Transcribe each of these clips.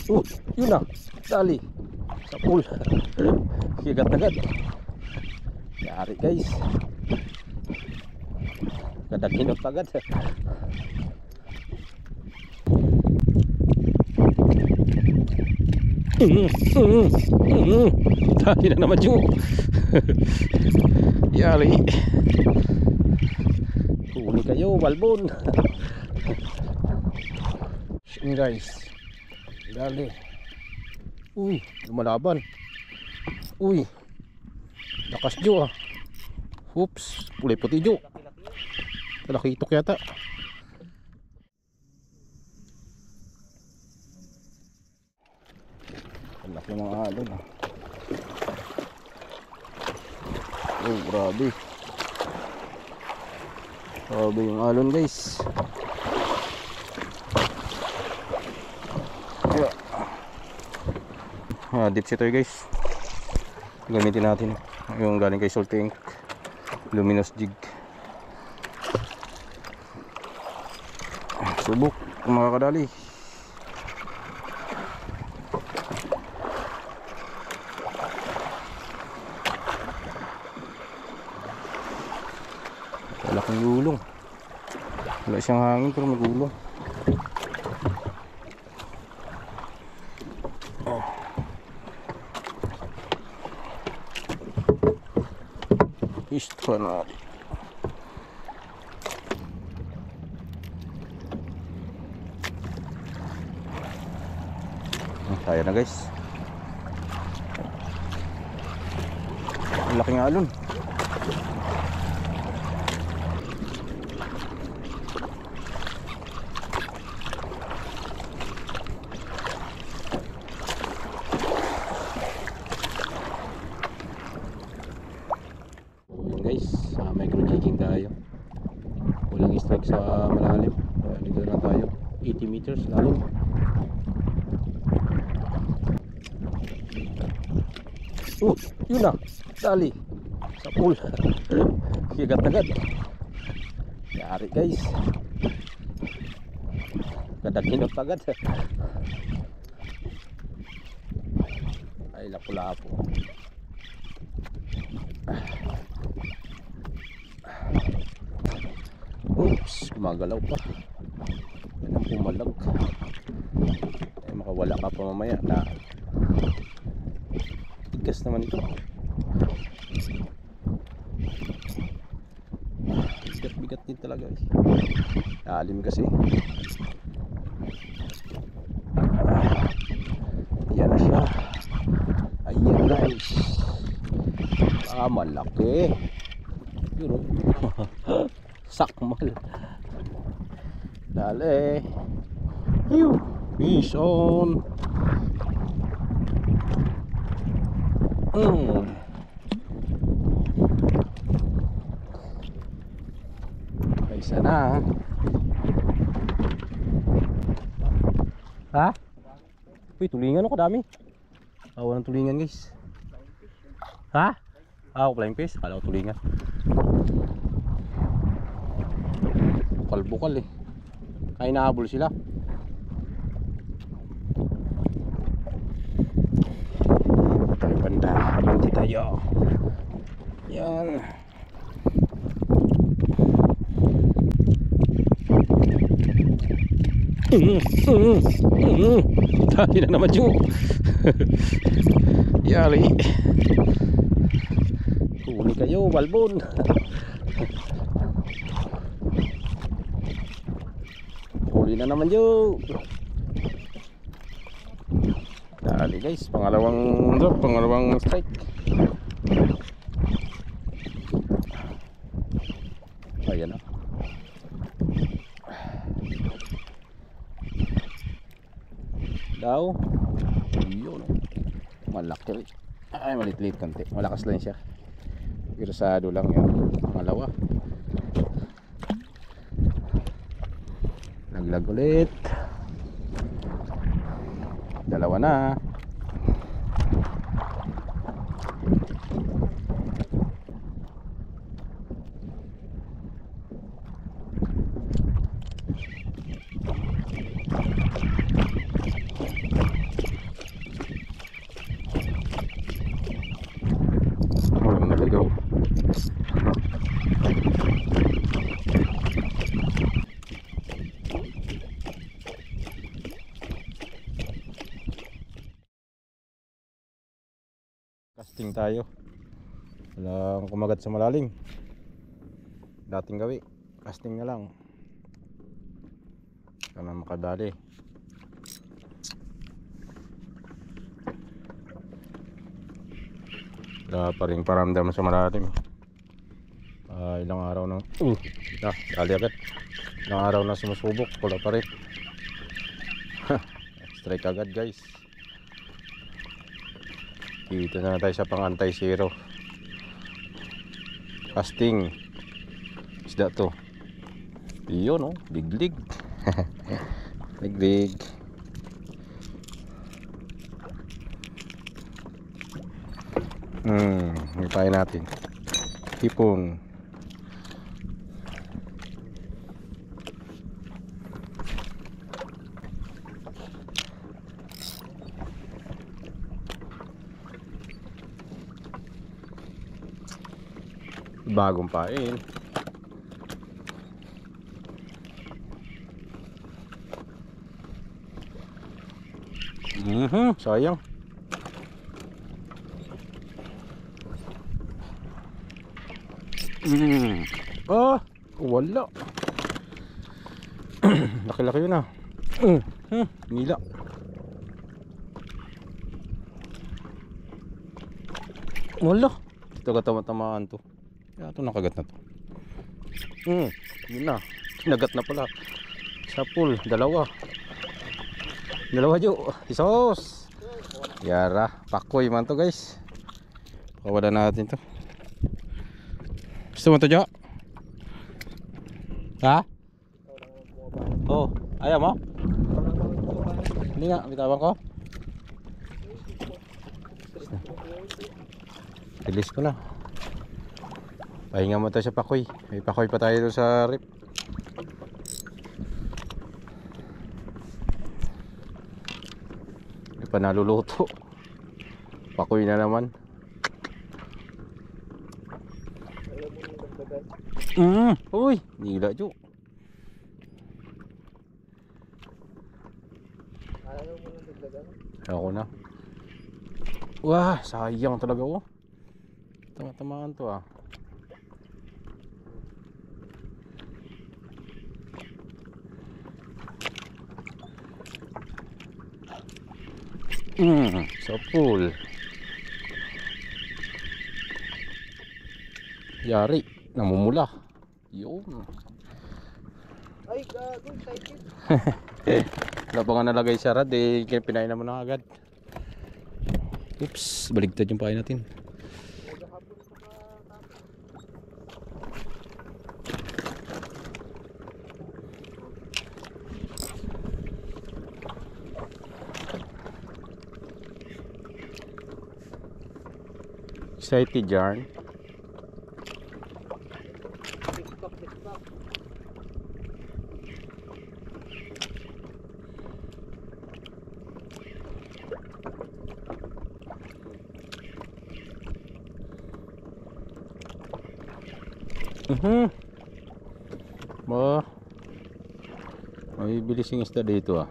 Yun na, dali sa pool. Higat agad. Yari guys, kadaginot agad. Dali na naman yung yari. Huli kayo, balbon. Yun guys, dali. Uy, lumalaban. Uy, lakas jo ah. Oops, kulay puti jo. Talakitok yata. Ang laki ng alon ah. Oh, grabe. Grabe yung alon guys. Deep sea tayo guys. Gamitin natin yung galing kay Salty Inc. Luminous jig. Subok kung makakadali. Malaking gulong. Wala siyang hangin pero may gulong. Isto na. Tayo na guys. Ang laking alon. Micro jigging tayo. Walang strike sa malalim. Dito na tayo 80 meters lalim. Yun na, dali sa pool. Higat agad. Yari guys, kadaginot agad. Ay lapu-lapu. Oops, gumagalaw pa. Yan ang pumalag. Ay makawala ka pa mamaya na. Tigas naman ito. Bigat din talaga. Lalim kasi. Ayan na siya. Ayan guys. Malaki. Yun o. Sakmal. Dali. Fish on. Isa na. Ha? Uy, tulingan ako dami. Walang tulingan guys. Ha? Flying fish. Kala ko tulingan. Bukal-bukal eh. Kaya nahabol sila. Tayo banda. Banti tayo. Yan. Dali na naman yung yari. Huli kayo, balbon. Huli na naman yung. Dali guys, pangalawang drop, pangalawang strike. Ayan na. Daw. Yun. Malaki rin. Ay, malit-lit konti. Malakas lang siya. Pirasado lang yan. Pangalawa. Laglag ulit. Dalawa na. Casting tayo. Walang kumagat sa malalim. Dating gawi, casting na lang. Sana makadali. Wala pa rin paramdam sa malalim. Ilang araw na dali agad. Ilang araw na sumusubok, wala pa rin. Strike agad guys. Dito na tayo sa pang anti-zero. Casting isda to. Iyon oh, liglig. Liglig. Hipayin natin. Hipon. Bagong pain. Sayang. Wala. Laki-laki yun ah. Nila. Wala. Ito katama-tamaan to. Kaya ito nakagat na to. Yun na. Kinagat na pala. Sa pool. Dalawa jo. Isos. Yara. Pakoy man to guys. Pawala natin to. Gusto mo to jo? Ha? Oh. Ayaw mo? Hindi nga. Bitawan ko. Release ko na. Pahinga mo tayo sa pakoy. May pakoy pa tayo doon sa rip. May pa naluluto. Pakoy na naman. Uy, nila jo. Ako na. Wah, sayang talaga oh. Tama-tamaan to ah. Sa pool. Yari, namumula. Yun. Ay, gago, excited. Wala pa nga nalagay sa rad eh, pinain na mo na agad. Oops, baligtad yung pain natin. Excited yarn. Ba, may bilis yung isda dito ah.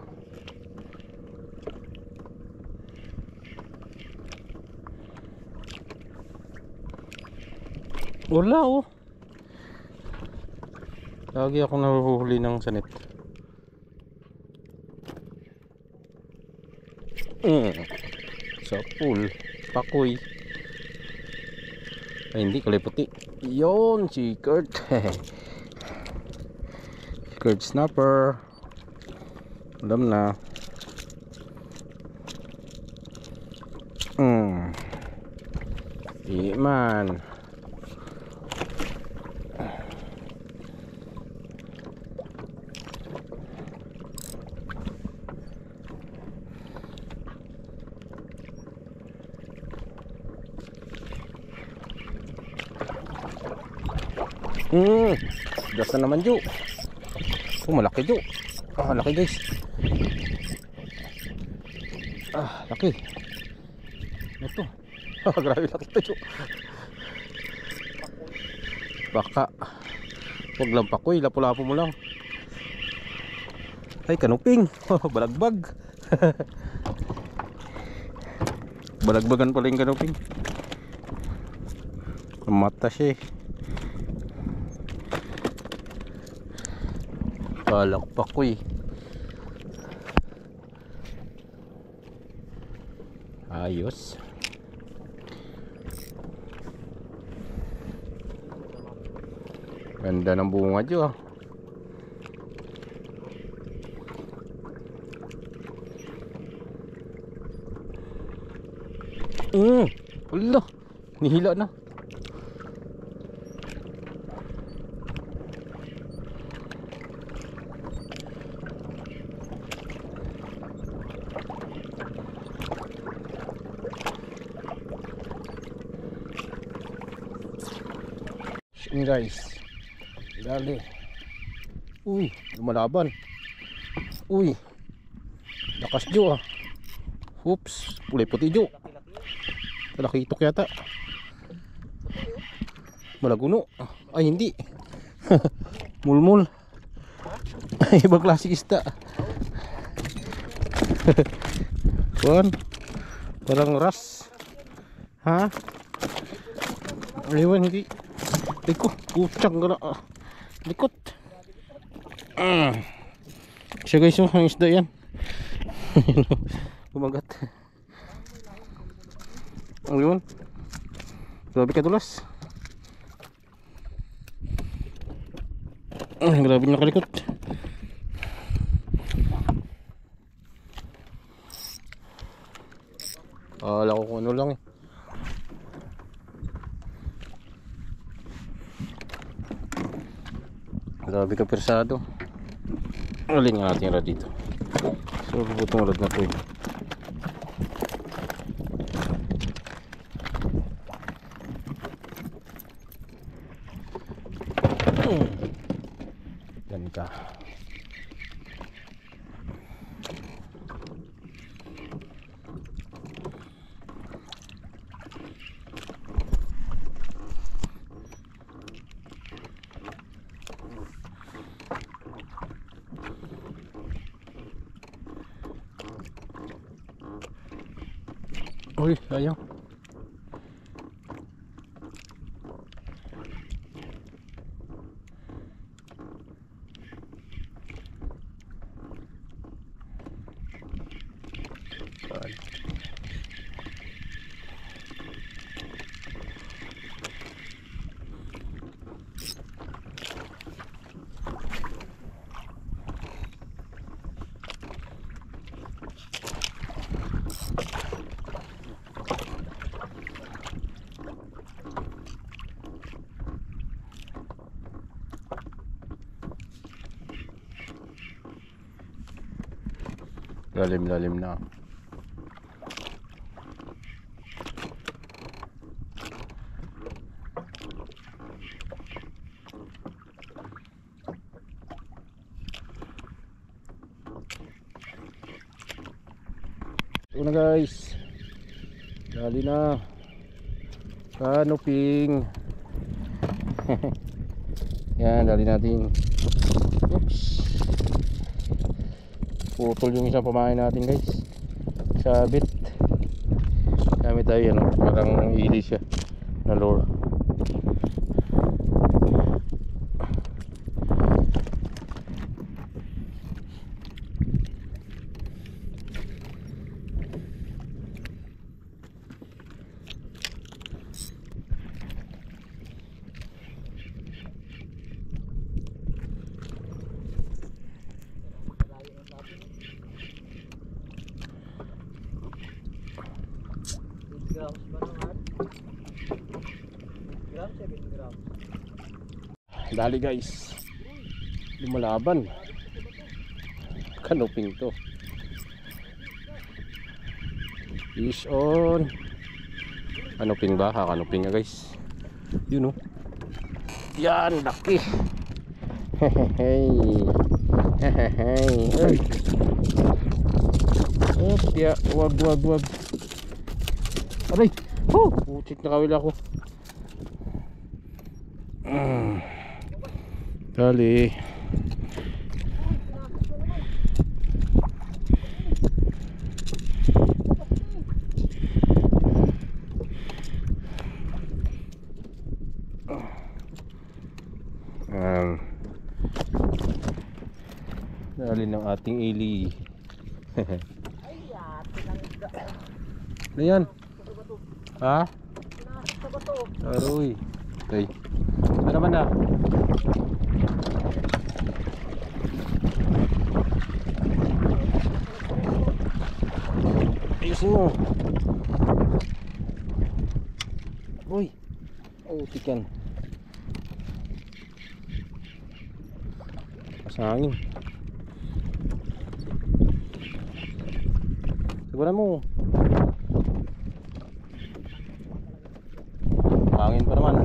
Wala oh. Lagi ako nahuhuli ng sanit. Sa pool, pakoy. Ay hindi, kulay puti. Yun, si Kurt. Kurt snapper. Alam na. Di man. Gas na naman Jo. Oh, malaki Jo. Laki guys. Laki. Ito. Grabe laki ito Jo. Baka wag lang pakoy, lapo-lapo mo lang. Ay, kanuping. Balagbag. Balagbagan pala yung kanuping. Sa mata siya eh. Palakpak ko eh. Ayos. Ganda ng bunga dyo ah. Wala, nihila na. Yun guys, dali. Uy, lumalaban. Uy, lakas jo ah. Oops, kulay puti jo. Talakitok yata. Malaguno. Ay hindi. Mulmul. Ibang klaseng isda. Kuan, parang ras. Ha? Ayun hindi. Liko, pucang gala. Likot. Siya guys yung isda yan. Kumagat. Ayun. Grabe kadulas. Grabe nakalikot. Akala ko kung ano lang eh. Grabe ka persado. Alin nga natin rad dito. So bubutong rad na to eh. Yan ka. Uy, ayaw. Lalim-lalim na. Ito na guys. Dali na. Kanuping. Yan, dali natin. Oops. Putol yung isang pamain natin guys. Sabit. Gamit tayo ano, parang ili siya na lure. Grams ba naman? Grams, 7 grams. Dali guys. Lumalaban. Kanuping to. Fish on. Kanuping ba? Kanuping nga guys. Yun oh. Yan, laki. Hehehe. Hehehe. Op, ya, wag. Aray! Oh! Putik na kawila ko. Dali. ng ating ili. Ay, ate ng isda. Ano yan? Sa bato. Ha? Pinasok sa bato. Aroy. Okay. Ano naman na? Ayusin mo. Uy. Oh, tikan. Pasangin. Siguran mo. Hangin pa naman.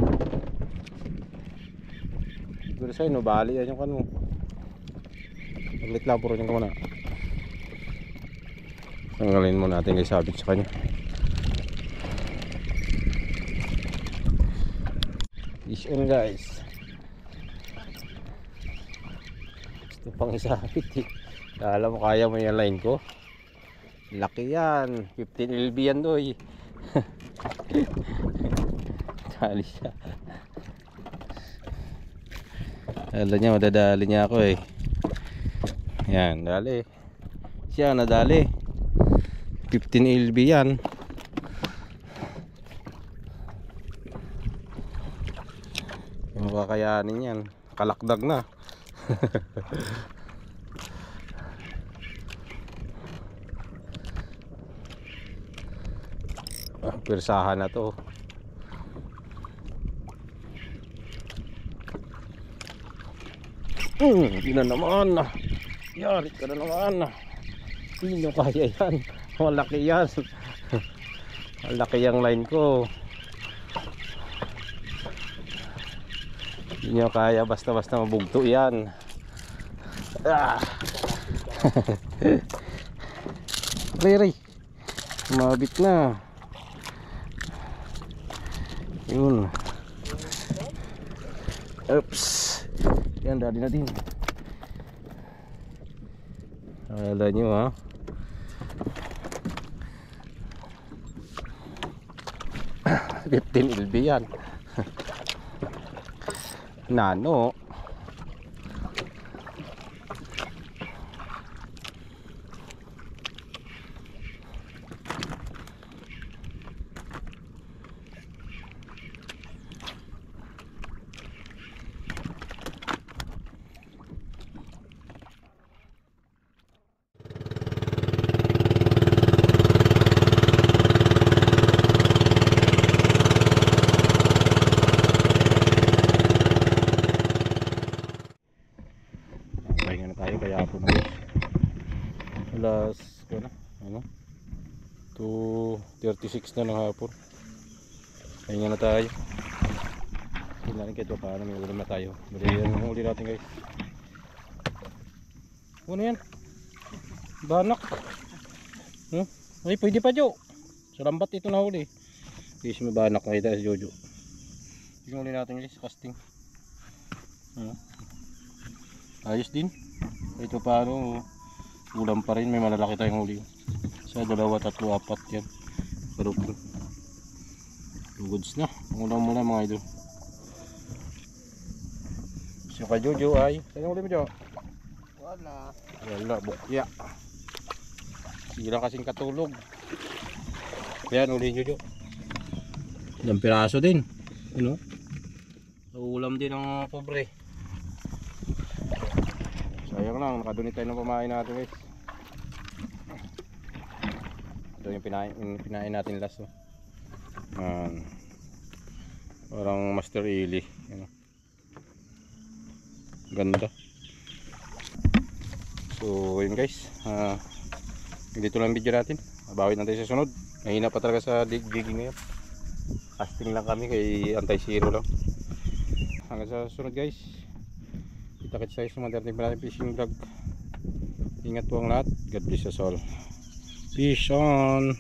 Siguro sa'yo, no, bali yan yung kan mo. Paglit lang, puro yung kumana. Tanggalin mo natin kay sabit sa kanya. Fish on guys. Gusto pang isabit eh. Kala mo kaya mo yung line ko. Laki yan. 15 LB yan doy. Dali siya. Alam niya, madadali niya ako eh. Yan, dali. Siya nadali. 15 LB yan. Yung kakayanin yan. Kalakdag na. Pirsahan na to. Hindi na naman. Yari ka na naman. Hindi nyo kaya yan. Malaki yan. Malaki yung line ko. Hindi nyo kaya basta-basta mabugto yan. Ah. Ray, mabit na. Yun. Oops. Yan, dali na din. Akala nyo ha. $15 LB yan. Nano. Pahinga na tayo kaya po na alas ano 2:36 na ng hapon. Pahinga na tayo. Tingnan natin kahit paano may ulam na tayo. Bali yan ang uli natin guys. Ano yan? Banak. Ay pwede pa Jo. Sa lambat ito na huli. Kasi may banak nakita si Jojo. Yung uli natin guys casting. Ayos din. Ito paano ulam pa rin, may malalaki tayong huli. Sa 2, 3, 4 yan. Pero goods na. Ulam muna mga idol. So kay Jojo ay, saan huli mo Jo? Wala, bukya. Sige lang kasing katulog. Yan uli Jojo. Ilang piraso din. Ano? Ulam din ng pobre. Sayang lang, nakadunit tayo ng pamain natin guys. Ito yung pinain natin last. Parang Master Ili. Ganda. So yun guys, dito lang video natin. Bawi natin sa sunod. Mahina pa talaga sa digging ngayon. Casting lang kami kay anti-zero lang. Hanggang sa sunod guys. Kita-kits tayo sa mga dating natin fishing vlog. Ingat po ang lahat. God bless us all. Fish on!